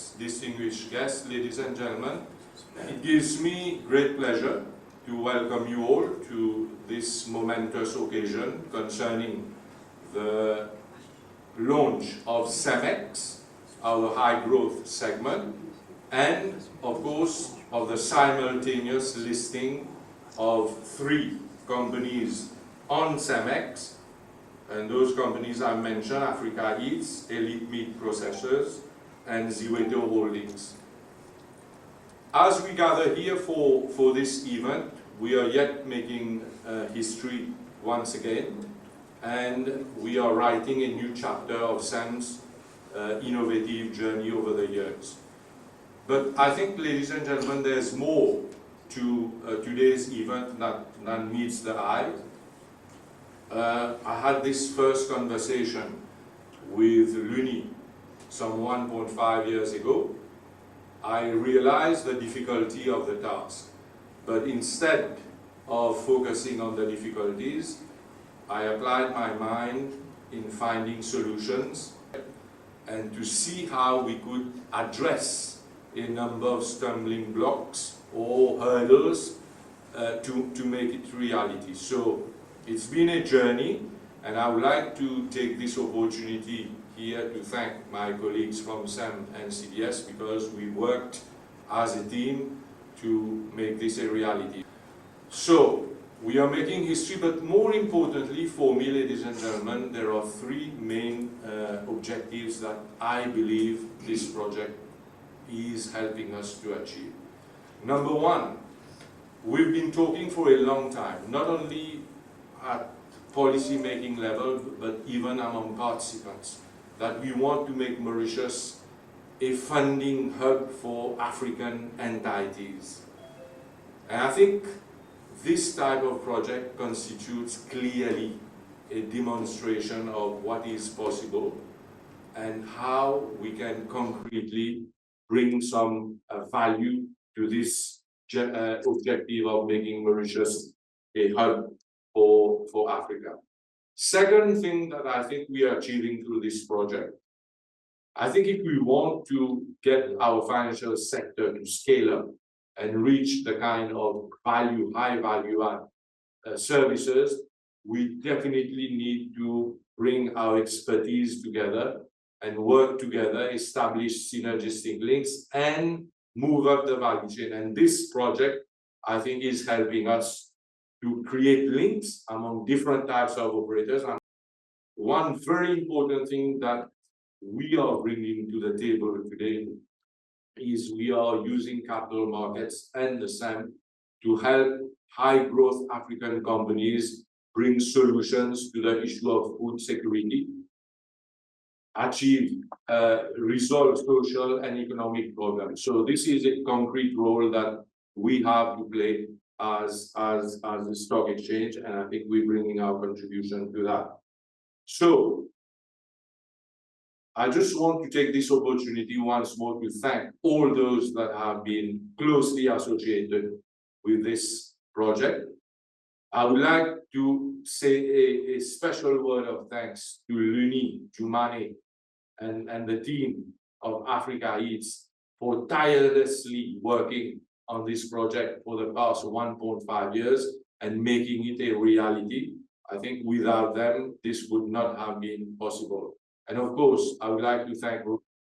guests, distinguished guests, ladies and gentlemen, it gives me great pleasure to welcome you all to this momentous occasion concerning the launch of Sem X, our high growth segment, and of course of the simultaneous listing of 3 companies on Sem X, and those companies I mentioned: Africa Eats, ELIT Meat Processors, and Ziweto Holdings. As we gather here for this event, we are yet making history once again, and we are writing a new chapter of Sem's innovative journey over the years. But I think, ladies and gentlemen, there's more to today's event than meets the eye. I had this first conversation with Luni some 1.5 years ago. I realized the difficulty of the task, but instead of focusing on the difficulties, I applied my mind in finding solutions and to see how we could address a number of stumbling blocks or hurdles to make it reality. So it's been a journey, and I would like to take this opportunity here to thank my colleagues from Sem and CDS, because we worked as a team to make this a reality. So we are making history, but more importantly for me, ladies and gentlemen, there are 3 main objectives that I believe this project is helping us to achieve. Number 1, we've been talking for a long time, not only at policy making level, but even among participants, that we want to make Mauritius a funding hub for African entities. And I think this type of project constitutes clearly a demonstration of what is possible and how we can concretely bring some value to this objective of making Mauritius a hub for Africa. Second thing that I think we are achieving through this project, I think if we want to get our financial sector to scale up and reach the kind of value, high value add services, we definitely need to bring our expertise together and work together, establish synergistic links, and move up the value chain. And this project, I think, is helping us to create links among different types of operators. And one very important thing that we are bringing to the table today is we are using capital markets and the SEM to help high growth African companies bring solutions to the issue of food security, achieve resolve social and economic problems. So this is a concrete role that we have to play as the stock exchange, and I think we're bringing our contribution to that. So I just want to take this opportunity once more to thank all those that have been closely associated with this project. I would like to say a special word of thanks to Luni, Jumane, and the team of Africa Eats for tirelessly working on this project for the past 1.5 years and making it a reality. I think without them, this would not have been possible. And of course, I would like to thank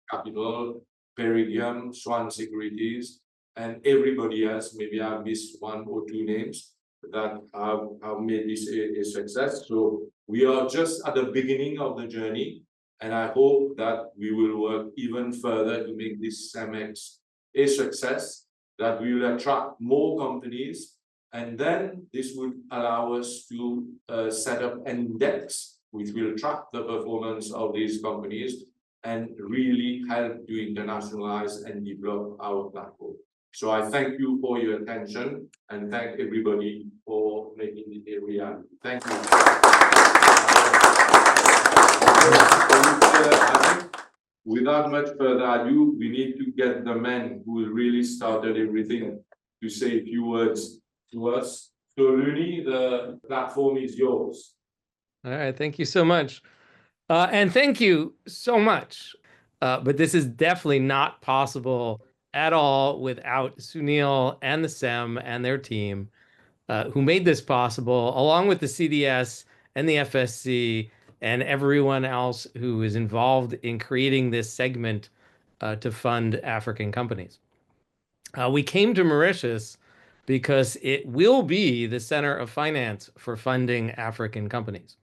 Capital, Peridium, Swan Securities, and everybody else. Maybe I've missed 1 or 2 names that have made this a success. So we are just at the beginning of the journey, and I hope that we will work even further to make this Sem X a success, that we will attract more companies, and then this would allow us to set up an index which will track the performance of these companies and really help to internationalize and develop our platform. So I thank you for your attention and thank everybody for making it a reality. Thank you. I think without much further ado, we need to get the man who really started everything to say a few words to us. So Luni, the platform is yours. All right, thank you so much. And thank you so much But this is definitely not possible at all without Sunil and the SEM and their team, who made this possible, along with the CDS and the FSC and everyone else who is involved in creating this segment to fund African companies. We came to Mauritius because it will be the center of finance for funding African companies,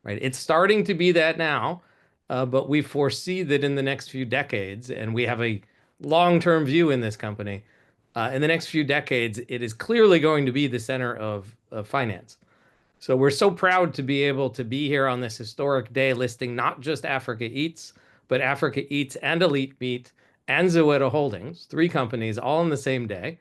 right? It's starting to be that now, but we foresee that in the next few decades, and we have a long-term view in this company, in the next few decades, it is clearly going to be the center of finance. So we're so proud to be able to be here on this historic day listing not just Africa Eats, but Africa Eats and ELIT Meat and Ziweto Holdings, three companies all on the same day,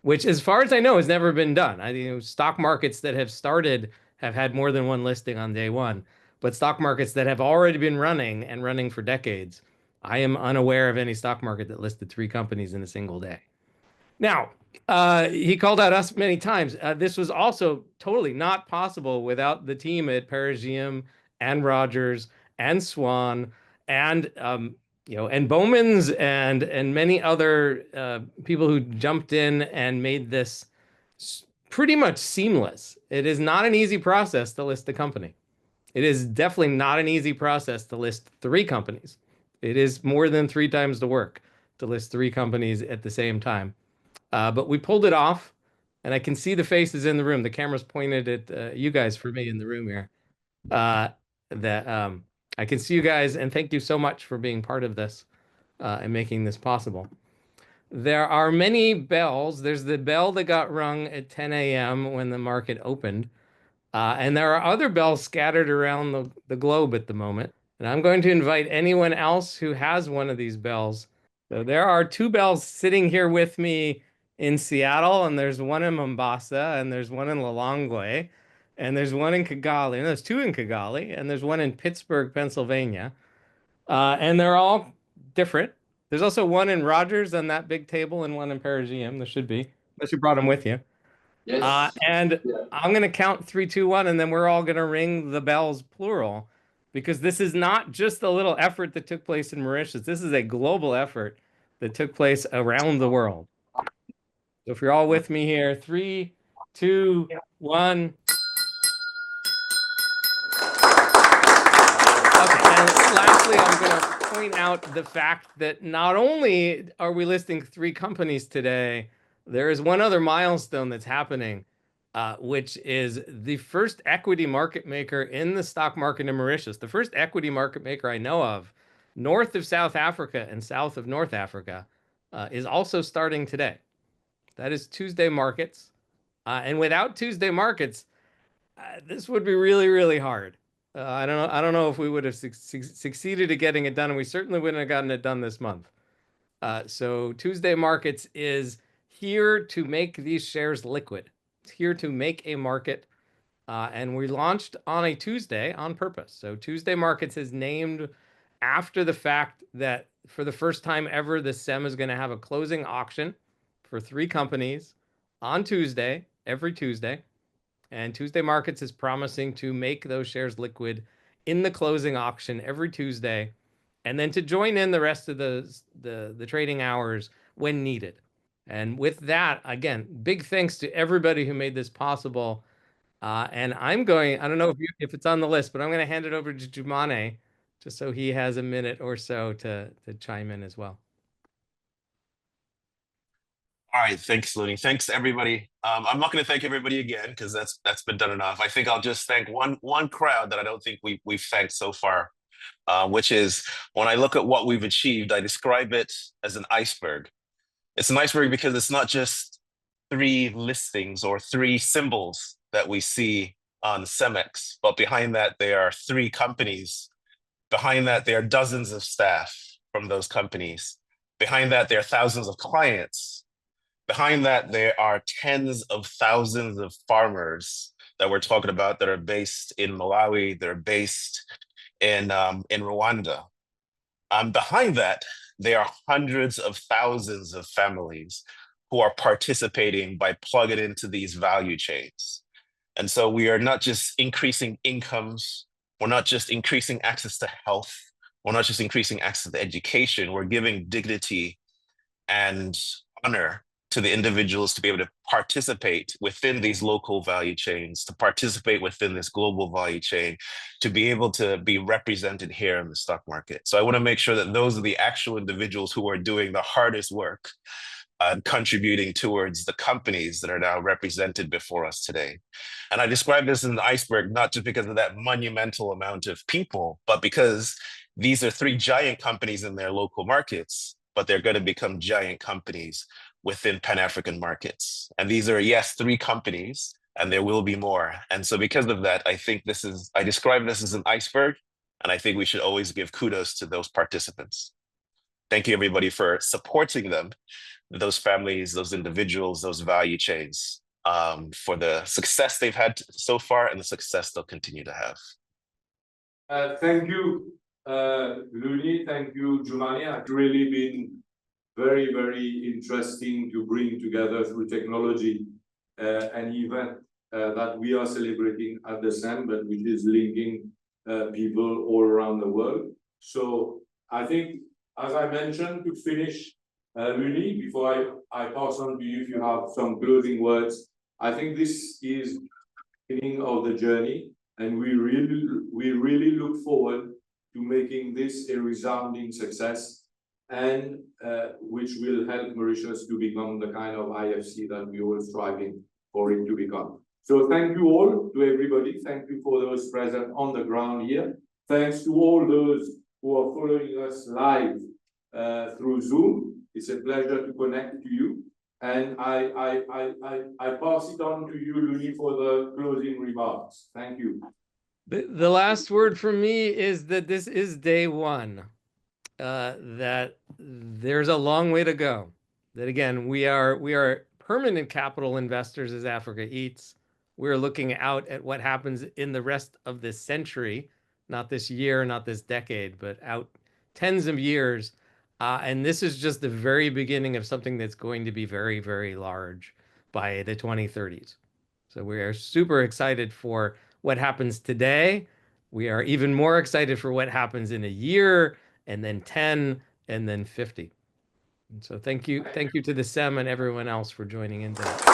which, as far as I know, has never been done. Stock markets that have started have had more than one listing on day one, but stock markets that have already been running and running for decades, I am unaware of any stock market that listed three companies in a single day. Now, he called out us many times. This was also totally not possible without the team at Parisium and Rogers and Swan and and Bowman's and many other people who jumped in and made this pretty much seamless. It is not an easy process to list a company. It is definitely not an easy process to list three companies. It is more than three times the work to list three companies at the same time. But we pulled it off, and I can see the faces in the room. The camera's pointed at you guys for me in the room here. Uh, that I can see you guys, and thank you so much for being part of this and making this possible. There are many bells. There's the bell that got rung at 10 a.m. when the market opened. And there are other bells scattered around the globe at the moment. And I'm going to invite anyone else who has one of these bells. So there are two bells sitting here with me in Seattle, and there's one in Mombasa, and there's one in Lilongwe, and there's one in Kigali, and there's two in Kigali, and there's one in Pittsburgh, Pennsylvania. And they're all different. There's also one in Rogers on that big table and one in Parisium. There should be, unless you brought them with you. Yes. And Yeah. I'm going to count 3, 2, 1, and then we're all going to ring the bells plural, because this is not just a little effort that took place in Mauritius. This is a global effort that took place around the world. So if you're all with me here, 3, 2, 1. Okay, and lastly, I'm going to point out the fact that not only are we listing three companies today, there is one other milestone that's happening, which is the first equity market maker in the stock market in Mauritius, the first equity market maker I know of, north of South Africa and south of North Africa, is also starting today. That is Tuesday Markets. And without Tuesday Markets, this would be really, really hard. I don't know if we would have succeeded at getting it done, and we certainly wouldn't have gotten it done this month. So Tuesday Markets is here to make these shares liquid. It's here to make a market, and we launched on a Tuesday on purpose. So Tuesday Markets is named after the fact that for the first time ever, the SEM is going to have a closing auction for three companies on Tuesday, every Tuesday. And Tuesday Markets is promising to make those shares liquid in the closing auction every Tuesday, and then to join in the rest of the trading hours when needed. And with that, again, big thanks to everybody who made this possible. And I don't know if it's on the list, but I'm going to hand it over to Jumane, just so he has a minute or so to chime in as well. All right, thanks, Looney. Thanks, everybody. I'm not going to thank everybody again because that's been done enough. I think I'll just thank one crowd that I don't think we've thanked so far, which is when I look at what we've achieved, I describe it as an iceberg. It's an iceberg because it's not just three listings or three symbols that we see on Sem X, but behind that there are three companies. Behind that there are dozens of staff from those companies. Behind that there are thousands of clients. Behind that, there are tens of thousands of farmers that we're talking about that are based in Malawi, that are based in Rwanda. Behind that, there are hundreds of thousands of families who are participating by plugging into these value chains. And so we are not just increasing incomes, we're not just increasing access to health, we're not just increasing access to education, we're giving dignity and honor to the individuals to be able to participate within these local value chains, to participate within this global value chain, to be able to be represented here in the stock market. So I want to make sure that those are the actual individuals who are doing the hardest work contributing towards the companies that are now represented before us today. And I describe this as an iceberg, not just because of that monumental amount of people, but because these are 3 giant companies in their local markets, but they're going to become giant companies within Pan-African markets. And these are, yes, 3 companies, and there will be more. And so because of that, I describe this as an iceberg, and I think we should always give kudos to those participants. Thank you, everybody, for supporting them, those families, those individuals, those value chains, for the success they've had so far and the success they'll continue to have. Thank you, Looney. Thank you, Jumani. It's really been very, very interesting to bring together through technology an event that we are celebrating at the SEM, but which is linking people all around the world. So I think, as I mentioned, to finish, Looney, before I pass on to you, if you have some closing words, I think this is the beginning of the journey, and we really look forward to making this a resounding success, and which will help Mauritius to become the kind of IFC that we are striving for it to become. So thank you all to everybody. Thank you for those present on the ground here. Thanks to all those who are following us live through Zoom. It's a pleasure to connect to you. And I pass it on to you, Looney, for the closing remarks. Thank you. The last word from me is that this is day 1. That there's a long way to go. That again, we are permanent capital investors as Africa Eats. We're looking out at what happens in the rest of this century, not this year, not this decade, but out tens of years. And this is just the very beginning of something that's going to be very, very large by the 2030s. So we are super excited for what happens today. We are even more excited for what happens in a year, and then 10, and then 50. And so thank you to the SEM and everyone else for joining in today.